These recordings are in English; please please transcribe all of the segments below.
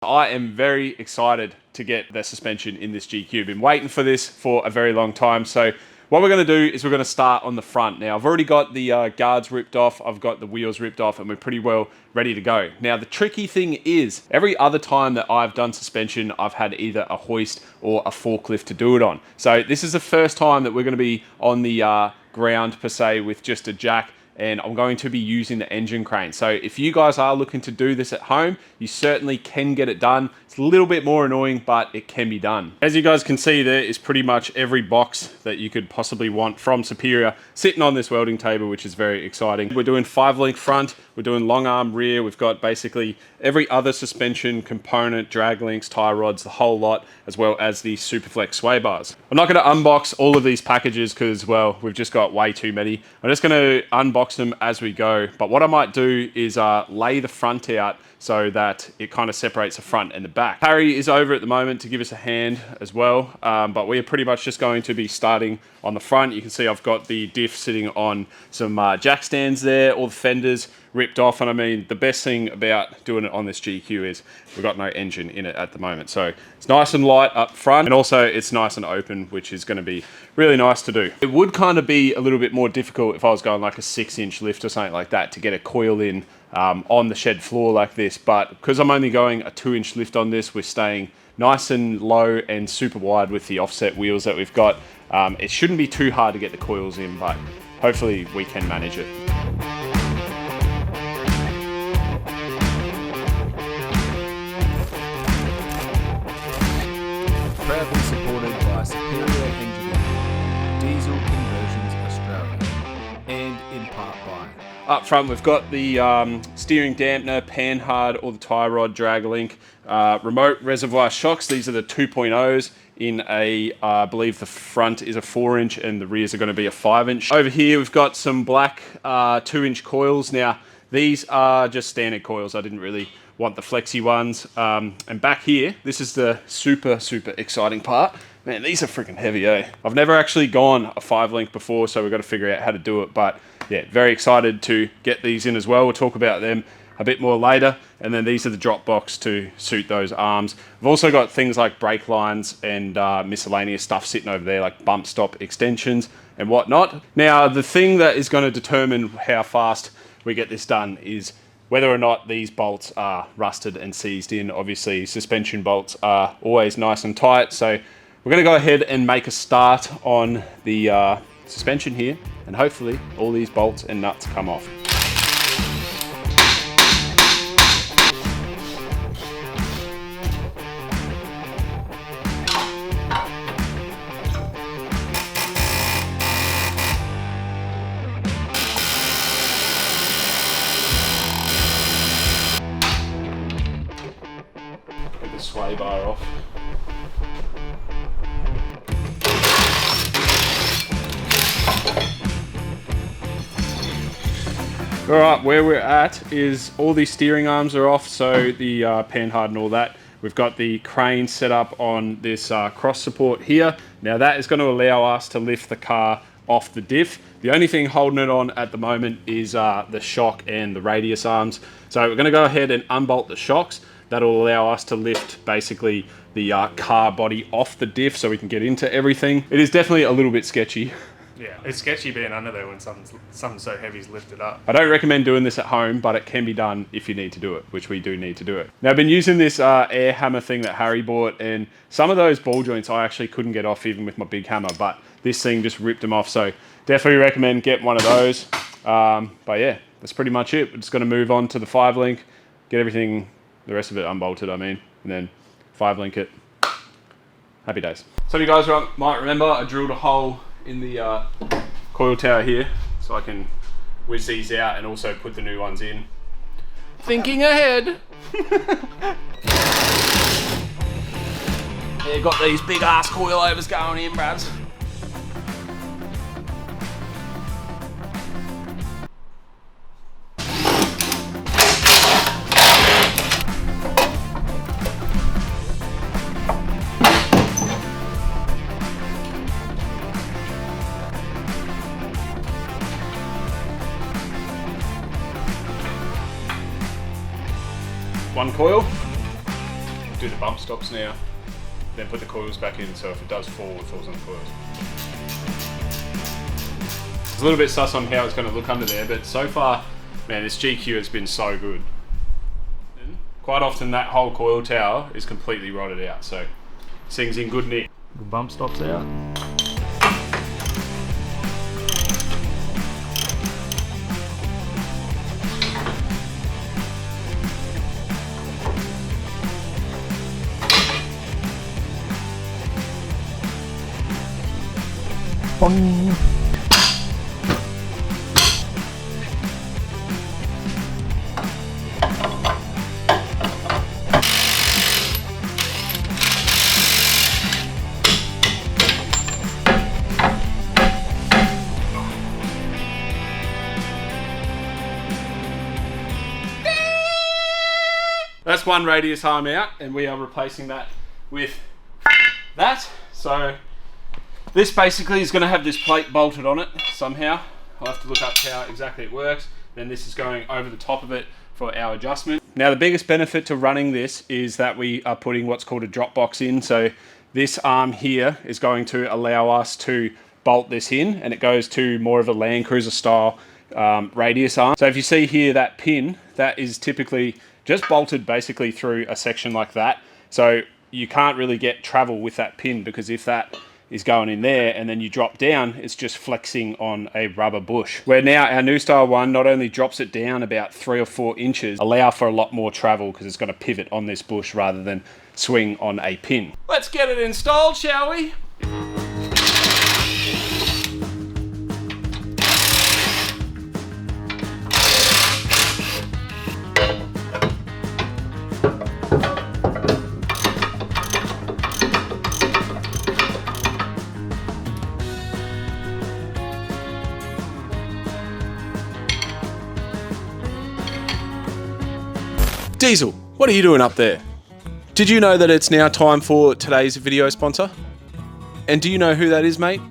I am very excited to get the suspension in this GQ. Been waiting for this for a very long time. So what we're going to do is we're going to start on the front. Now I've already got the guards ripped off, I've got the wheels ripped off, and we're pretty well ready to go. Now the tricky thing is, every other time that I've done suspension, I've had either a hoist or a forklift to do it on. So this is the first time that we're going to be on the ground per se with just a jack, and I'm going to be using the engine crane. So if you guys are looking to do this at home, you certainly can get it done. It's a little bit more annoying, but it can be done. As you guys can see, there is pretty much every box that you could possibly want from Superior sitting on this welding table, which is very exciting. We're doing 5-link front, we're doing long arm rear, we've got basically every other suspension component, drag links, tie rods, the whole lot, as well as the Superflex sway bars. I'm not going to unbox all of these packages because, well, we've just got way too many. I'm just going to unbox them as we go, but what I might do is lay the front out so that it kind of separates the front and the back. Harry is over at the moment to give us a hand as well, but we are pretty much just going to be starting on the front. You can see I've got the diff sitting on some jack stands there, all the fenders ripped off, and I mean, the best thing about doing it on this GQ is we've got no engine in it at the moment, so it's nice and light up front, and also it's nice and open, which is going to be really nice to do. It would kind of be a little bit more difficult if I was going like a 6-inch lift or something like that to get a coil in on the shed floor like this, but because I'm only going a 2-inch lift on this, we're staying nice and low and super wide with the offset wheels that we've got. It shouldn't be too hard to get the coils in, but hopefully we can manage it. Proudly supported by Superior Engineering, Diesel Conversions Australia, and in part by... Up front, we've got the steering dampener, panhard, or the tie rod drag link, remote reservoir shocks. These are the 2.0s in a, I believe the front is a 4-inch and the rears are going to be a 5-inch. Over here, we've got some black 2-inch coils. Now, these are just standard coils. I didn't really want the flexi ones. And back here, this is the super exciting part. Man, these are freaking heavy, eh? I've never actually gone a 5-link before, so we've got to figure out how to do it. But yeah, very excited to get these in as well. We'll talk about them a bit more later. And then these are the drop box to suit those arms. We've also got things like brake lines and miscellaneous stuff sitting over there, like bump stop extensions and whatnot. Now, the thing that is going to determine how fast we get this done is whether or not these bolts are rusted and seized in. Obviously, suspension bolts are always nice and tight. So we're going to go ahead and make a start on the suspension here, and hopefully all these bolts and nuts come off. Get the sway bar off. All right, where we're at is all these steering arms are off, so the panhard and all that. We've got the crane set up on this cross support here. Now that is going to allow us to lift the car off the diff. The only thing holding it on at the moment is the shock and the radius arms. So we're going to go ahead and unbolt the shocks. That'll allow us to lift basically the car body off the diff so we can get into everything. It is definitely a little bit sketchy. Yeah, it's sketchy being under there when something so heavy is lifted up. I don't recommend doing this at home, but it can be done if you need to do it, which we do need to do it. Now, I've been using this air hammer thing that Harry bought, and some of those ball joints I actually couldn't get off even with my big hammer, but this thing just ripped them off, so definitely recommend getting one of those. But yeah, that's pretty much it. We're just going to move on to the 5-link, get everything, the rest of it unbolted, and then 5-link it. Happy days. So you guys might remember I drilled a hole in the coil tower here so I can whiz these out and also put the new ones in. Thinking ahead. Yeah, got these big ass coilovers going in, bruvs. One coil. do the bump stops now, then put the coils back in, so if it does fall, it falls on the coils. It's a little bit sus on how it's going to look under there, but so far, man, this GQ has been so good. And quite often that whole coil tower is completely rotted out, so this thing's in good nick. Good bump stops out. Boing. That's one radius arm out, and we are replacing that with that. So this basically is going to have this plate bolted on it somehow. I'll have to look up how exactly it works. Then this is going over the top of it for our adjustment. Now the biggest benefit to running this is that we are putting what's called a drop box in. So this arm here is going to allow us to bolt this in, and it goes to more of a Land Cruiser style radius arm. So if you see here that pin, that is typically just bolted basically through a section like that. So you can't really get travel with that pin, because if that is going in there and then you drop down, it's just flexing on a rubber bush. Where now our new style one not only drops it down about 3 or 4 inches, allow for a lot more travel because it's going to pivot on this bush rather than swing on a pin. Let's get it installed, shall we? Diesel, what are you doing up there? Did you know that it's now time for today's video sponsor? And do you know who that is, mate?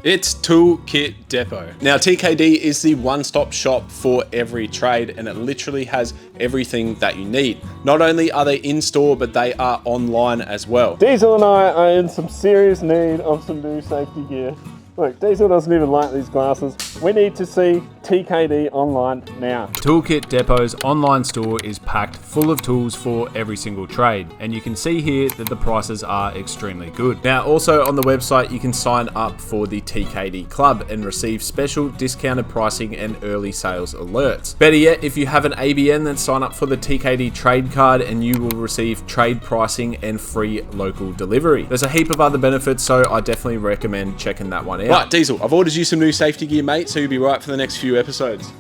It's Toolkit Depot. Now, TKD is the one-stop shop for every trade, and it literally has everything that you need. Not only are they in-store, but they are online as well. Diesel and I are in some serious need of some new safety gear. Look, Diesel doesn't even like these glasses. We need to see TKD online now. Toolkit Depot's online store is packed full of tools for every single trade, and you can see here that the prices are extremely good. Now, also on the website, you can sign up for the TKD Club and receive special discounted pricing and early sales alerts. Better yet, if you have an ABN, then sign up for the TKD trade card and you will receive trade pricing and free local delivery. There's a heap of other benefits, so I definitely recommend checking that one out. Right, Diesel, I've ordered you some new safety gear, mate, so you'll be right for the next few episodes.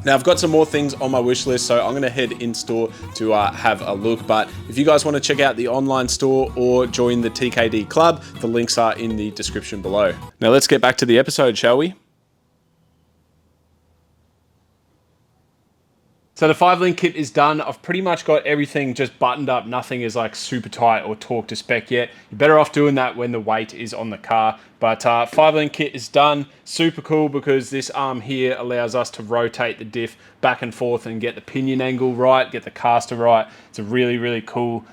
Now, I've got some more things on my wish list, so I'm going to head in store to have a look. But if you guys want to check out the online store or join the TKD Club, the links are in the description below. Now, let's get back to the episode, shall we? So the 5-link kit is done. I've pretty much got everything just buttoned up. Nothing is like super tight or torqued to spec yet. You're better off doing that when the weight is on the car. But 5-link kit is done. Super cool because this arm here allows us to rotate the diff back and forth and get the pinion angle right, get the caster right. It's a really, really cool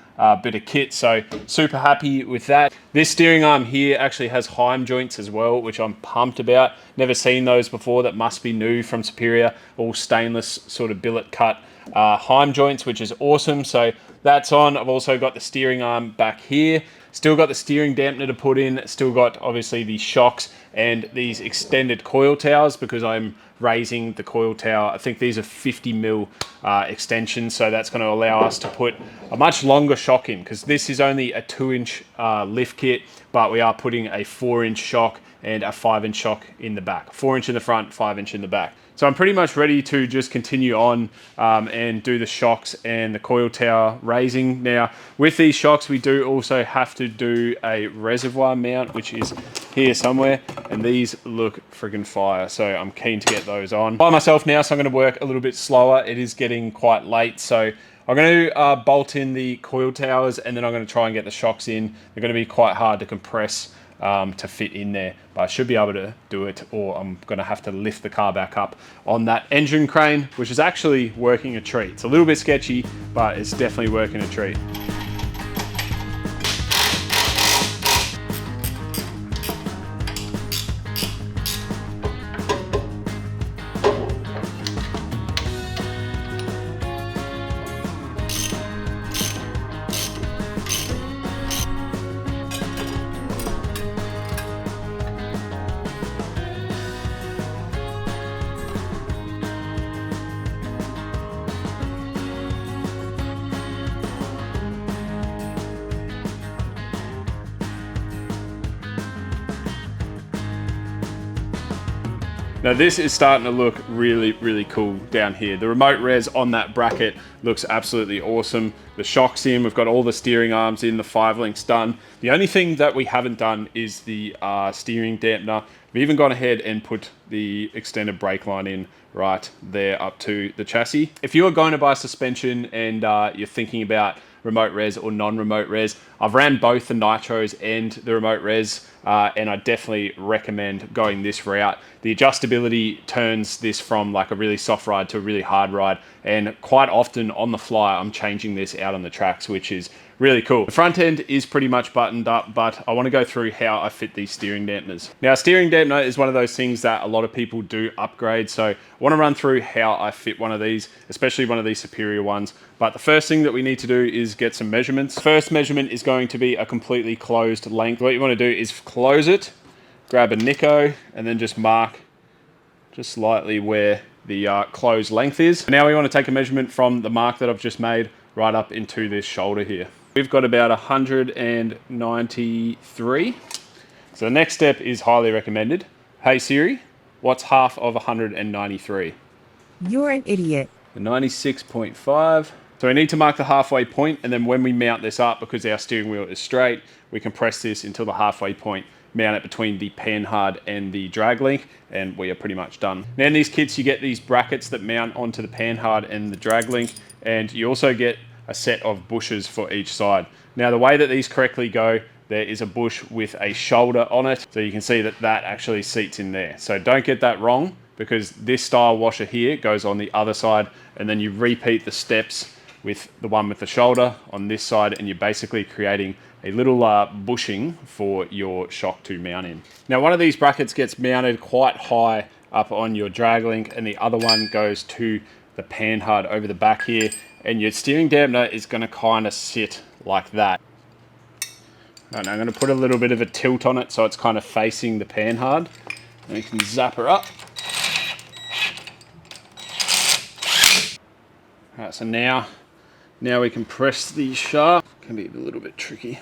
bit of kit, so super happy with that. This steering arm here actually has Heim joints as well, which I'm pumped about. Never seen those before. That must be new from Superior. All stainless sort of billet cut Heim joints, which is awesome. So that's on. I've also got the steering arm back here. Still got the steering dampener to put in. Still got obviously the shocks and these extended coil towers because I'm raising the coil tower. I think these are 50 mil extensions, so that's going to allow us to put a much longer shock in because this is only a 2-inch lift kit, but we are putting a 4-inch shock and a 5-inch shock in the back. 4-inch in the front, 5-inch in the back. So I'm pretty much ready to just continue on and do the shocks and the coil tower raising. Now, with these shocks, we do also have to do a reservoir mount, which is here somewhere, and these look friggin' fire, so I'm keen to get those on. By myself now, so I'm gonna work a little bit slower. It is getting quite late, so I'm going to bolt in the coil towers, and then I'm going to try and get the shocks in. They're going to be quite hard to compress to fit in there, but I should be able to do it, or I'm going to have to lift the car back up on that engine crane, which is actually working a treat. It's a little bit sketchy, but it's definitely working a treat. Now this is starting to look really, really cool down here. The remote res on that bracket looks absolutely awesome. The shock's in, we've got all the steering arms in, the 5 links done. The only thing that we haven't done is the steering dampener. We've even gone ahead and put the extended brake line in right there up to the chassis. If you're going to buy suspension and you're thinking about remote res or non-remote res, I've ran both the nitros and the remote res, and I definitely recommend going this route. The adjustability turns this from like a really soft ride to a really hard ride, and quite often on the fly I'm changing this out on the tracks, which is really cool. The front end is pretty much buttoned up, but I want to go through how I fit these steering dampeners. Now, steering dampener is one of those things that a lot of people do upgrade, so I want to run through how I fit one of these, especially one of these superior ones. But the first thing that we need to do is get some measurements. First measurement is going to be a completely closed length. What you want to do is close it, grab a Nico, and then just mark just slightly where the closed length is. Now we want to take a measurement from the mark that I've just made right up into this shoulder here. We've got about 193. So the next step is highly recommended. Hey Siri, what's half of 193? You're an idiot. 96.5. So we need to mark the halfway point, and then when we mount this up, because our steering wheel is straight, we can press this until the halfway point, mount it between the panhard and the drag link, and we are pretty much done. Now in these kits, you get these brackets that mount onto the panhard and the drag link, and you also get a set of bushes for each side. Now the way that these correctly go, there is a bush with a shoulder on it, so you can see that that actually seats in there. So don't get that wrong, because this style washer here goes on the other side, and then you repeat the steps with the one with the shoulder on this side, and you're basically creating a little bushing for your shock to mount in. Now one of these brackets gets mounted quite high up on your drag link, and the other one goes to the panhard over the back here, and your steering dampener is going to kind of sit like that. And I'm going to put a little bit of a tilt on it so it's kind of facing the panhard, and you can zap her up. Alright, so now we can press the shaft. Can be a little bit tricky.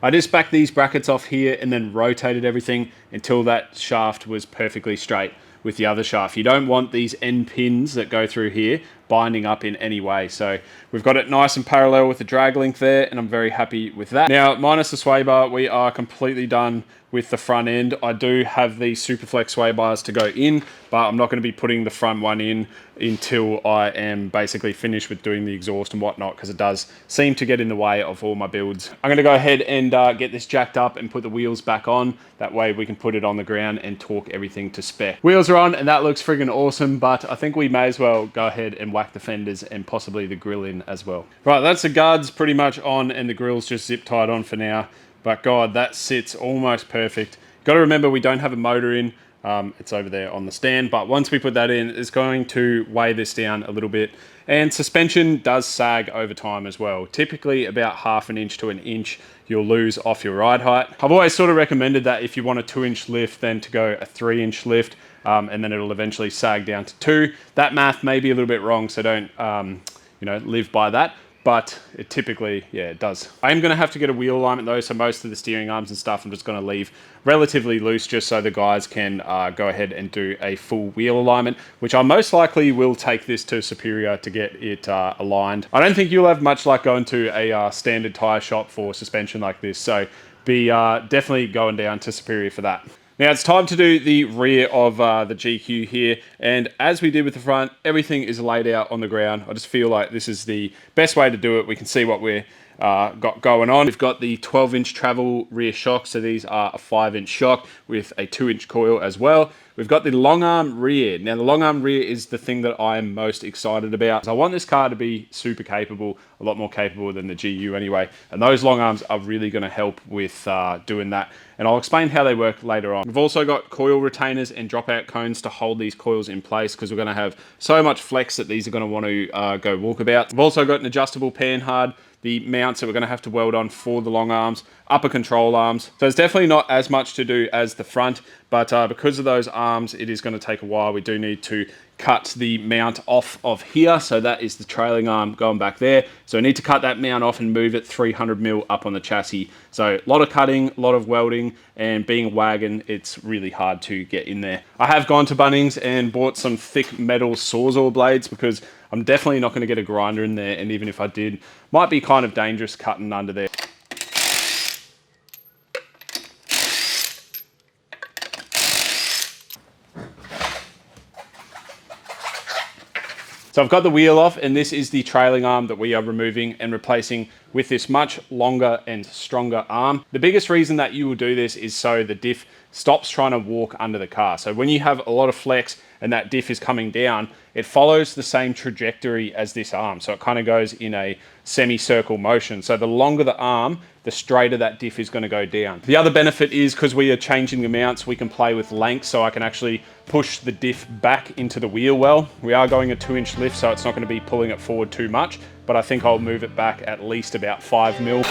I just backed these brackets off here and then rotated everything until that shaft was perfectly straight with the other shaft. You don't want these end pins that go through here binding up in any way. So we've got it nice and parallel with the drag link there, and I'm very happy with that. Now, minus the sway bar, we are completely done with the front end. I do have the Superflex sway bars to go in, but I'm not going to be putting the front one in until I am basically finished with doing the exhaust and whatnot, because it does seem to get in the way of all my builds. I'm going to go ahead and get this jacked up and put the wheels back on. That way we can put it on the ground and torque everything to spec. Wheels are on, and that looks friggin' awesome, but I think we may as well go ahead and whack the fenders and possibly the grille in as well. Right, that's the guards pretty much on, and the grille's just zip tied on for now. But God, that sits almost perfect. Got to remember we don't have a motor in. It's over there on the stand, but once we put that in, it's going to weigh this down a little bit. And suspension does sag over time as well. Typically about 1/2 inch to 1 inch you'll lose off your ride height. I've always sort of recommended that if you want a 2-inch lift, then to go a 3-inch lift, and then it'll eventually sag down to 2. That math may be a little bit wrong, so don't live by that. But it typically, yeah, it does. I am going to have to get a wheel alignment though, so most of the steering arms and stuff I'm just going to leave relatively loose, just so the guys can go ahead and do a full wheel alignment, which I most likely will take this to Superior to get it aligned. I don't think you'll have much luck going to a standard tyre shop for suspension like this, so be definitely going down to Superior for that. Now it's time to do the rear of the GQ here, and as we did with the front, everything is laid out on the ground. I just feel like this is the best way to do it. We can see what we're got going on. We've got the 12-inch travel rear shock, so these are a 5-inch shock with a 2-inch coil as well. We've got the long arm rear. Now the long arm rear is the thing that I am most excited about. So I want this car to be super capable, a lot more capable than the GU anyway. And those long arms are really going to help with doing that. And I'll explain how they work later on. We've also got coil retainers and dropout cones to hold these coils in place, because we're going to have so much flex that these are going to want to go walkabout. We've also got an adjustable panhard, the mounts that we're going to have to weld on for the long arms, upper control arms. So there's definitely not as much to do as the front, but because of those arms, it is going to take a while. We do need to cut the mount off of here. So that is the trailing arm going back there. So I need to cut that mount off and move it 300 mil up on the chassis. So a lot of cutting, a lot of welding, and being a wagon, it's really hard to get in there. I have gone to Bunnings and bought some thick metal Sawzall blades because I'm definitely not going to get a grinder in there. And even if I did, might be kind of dangerous cutting under there. So I've got the wheel off, and this is the trailing arm that we are removing and replacing with this much longer and stronger arm. The biggest reason that you will do this is so the diff stops trying to walk under the car. So when you have a lot of flex and that diff is coming down, it follows the same trajectory as this arm. So it kind of goes in a semicircle motion. So the longer the arm, the straighter that diff is going to go down. The other benefit is because we are changing the mounts, we can play with length, so I can actually push the diff back into the wheel well. We are going a 2-inch lift, so it's not going to be pulling it forward too much, but I think I'll move it back at least about 5 mil.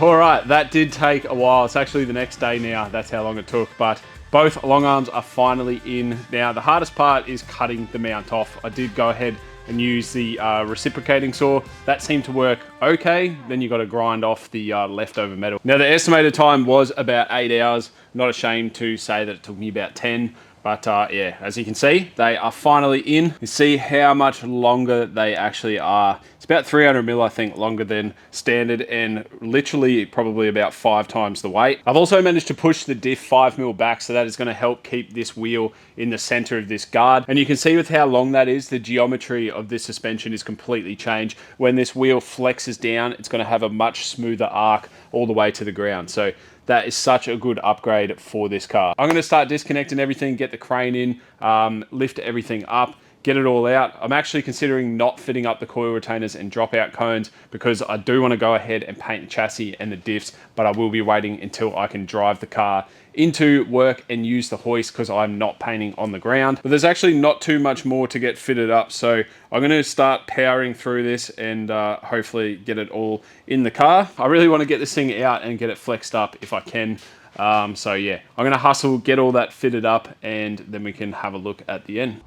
All right, that did take a while. It's actually the next day now. That's how long it took. But both long arms are finally in. Now, the hardest part is cutting the mount off. I did go ahead and use the reciprocating saw. That seemed to work okay. Then you got to grind off the leftover metal. Now, the estimated time was about 8 hours. Not ashamed to say that it took me about 10. But yeah, as you can see, they are finally in. You see how much longer they actually are. It's about 300 mil, I think, longer than standard, and literally probably about 5 times the weight. I've also managed to push the diff 5 mil back, so that is going to help keep this wheel in the center of this guard. And you can see with how long that is, the geometry of this suspension is completely changed. When this wheel flexes down, it's going to have a much smoother arc all the way to the ground. So that is such a good upgrade for this car. I'm going to start disconnecting everything, get the crane in, lift everything up, get it all out. I'm actually considering not fitting up the coil retainers and dropout cones because I do want to go ahead and paint the chassis and the diffs, but I will be waiting until I can drive the car into work and use the hoist because I'm not painting on the ground. But there's actually not too much more to get fitted up, so I'm going to start powering through this and hopefully get it all in the car. I really want to get this thing out and get it flexed up if I can. So yeah, I'm going to hustle, get all that fitted up, and then we can have a look at the end.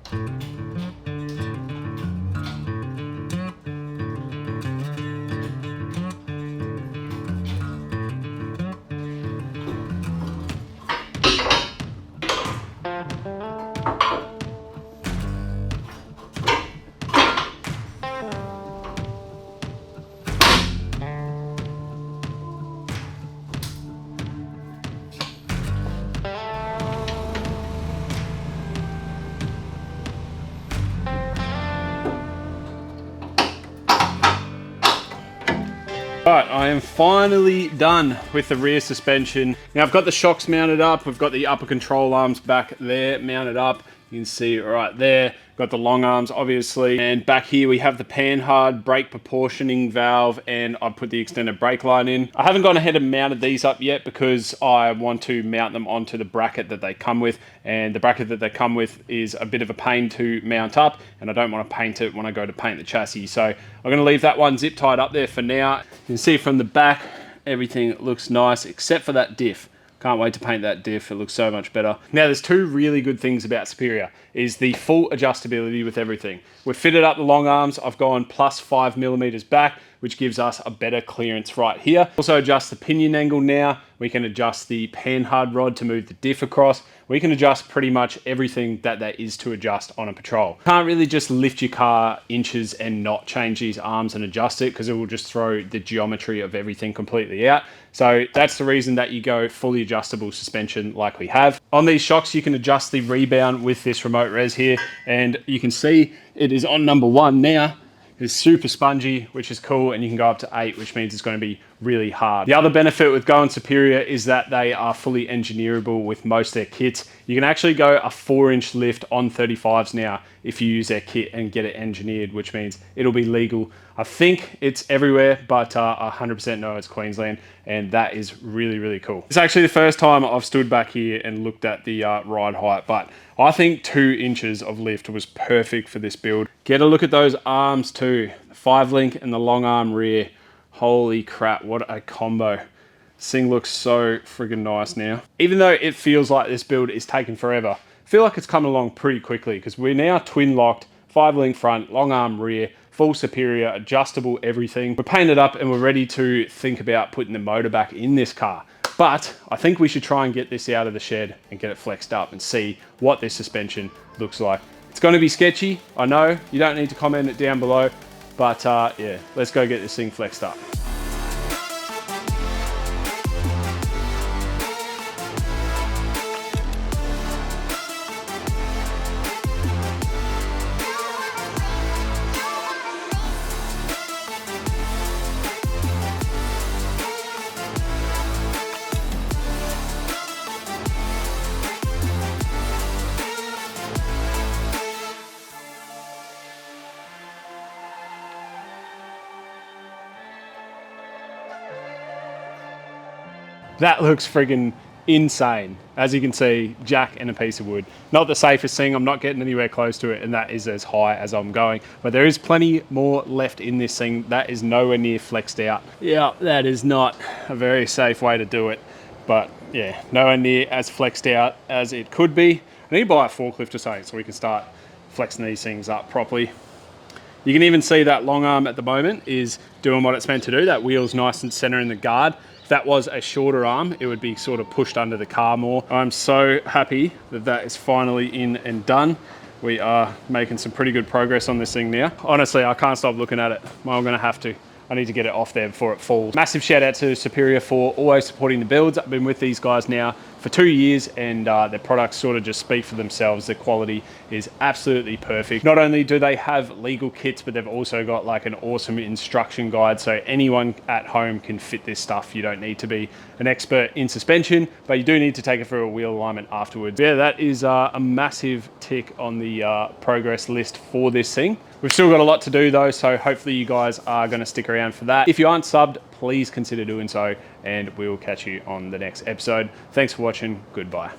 Right, I am finally done with the rear suspension. Now I've got the shocks mounted up, we've got the upper control arms back there mounted up, You can see right there, got the long arms obviously, and back here we have the panhard brake proportioning valve, and I put the extended brake line in. I haven't gone ahead and mounted these up yet because I want to mount them onto the bracket that they come with, and the bracket that they come with is a bit of a pain to mount up, and I don't want to paint it when I go to paint the chassis. So I'm going to leave that one zip tied up there for now. You can see from the back, everything looks nice except for that diff. Can't wait to paint that diff. It looks so much better. Now, there's two really good things about Superior, is the full adjustability with everything. We've fitted up the long arms. I've gone plus 5mm back, which gives us a better clearance right here. Also adjust the pinion angle now. We can adjust the panhard rod to move the diff across. We can adjust pretty much everything that there is to adjust on a patrol. Can't really just lift your car inches and not change these arms and adjust it, because it will just throw the geometry of everything completely out. So that's the reason that you go fully adjustable suspension like we have. On these shocks, you can adjust the rebound with this remote res here, and you can see it is on number 1 now. It's super spongy, which is cool, and you can go up to 8, which means it's going to be really hard. The other benefit with going Superior is that they are fully engineerable with most of their kits. You can actually go a 4-inch lift on 35s now if you use their kit and get it engineered, which means it'll be legal. I think it's everywhere, but I 100% know it's Queensland, and that is really, really cool. It's actually the first time I've stood back here and looked at the ride height, but I think 2 inches of lift was perfect for this build. Get a look at those arms too. The 5-link and the long arm rear. Holy crap, what a combo. This thing looks so friggin' nice now. Even though it feels like this build is taking forever, I feel like it's coming along pretty quickly, because we're now twin locked, 5-link front, long arm rear, full Superior, adjustable everything. We're painted up and we're ready to think about putting the motor back in this car. But I think we should try and get this out of the shed and get it flexed up and see what this suspension looks like. It's going to be sketchy, I know. You don't need to comment it down below. But yeah, let's go get this thing flexed up. That looks friggin' insane. As you can see, jack and a piece of wood. Not the safest thing, I'm not getting anywhere close to it, and that is as high as I'm going. But there is plenty more left in this thing. That is nowhere near flexed out. Yeah, that is not a very safe way to do it. But yeah, nowhere near as flexed out as it could be. I need to buy a forklift or something so we can start flexing these things up properly. You can even see that long arm at the moment is doing what it's meant to do. That wheel's nice and center in the guard. If that was a shorter arm, it would be sort of pushed under the car more. I'm so happy that that is finally in and done. We are making some pretty good progress on this thing now. Honestly, I can't stop looking at it. I'm gonna have to. I need to get it off there before it falls. Massive shout out to Superior for always supporting the builds. I've been with these guys now for 2 years, and their products sort of just speak for themselves. The quality is absolutely perfect. Not only do they have legal kits, but they've also got like an awesome instruction guide, so anyone at home can fit this stuff. You don't need to be an expert in suspension, but you do need to take it through a wheel alignment afterwards. Yeah, that is a massive tick on the progress list for this thing. We've still got a lot to do though, so hopefully you guys are going to stick around for that. If you aren't subbed, please consider doing so, and we will catch you on the next episode. Thanks for watching. Goodbye.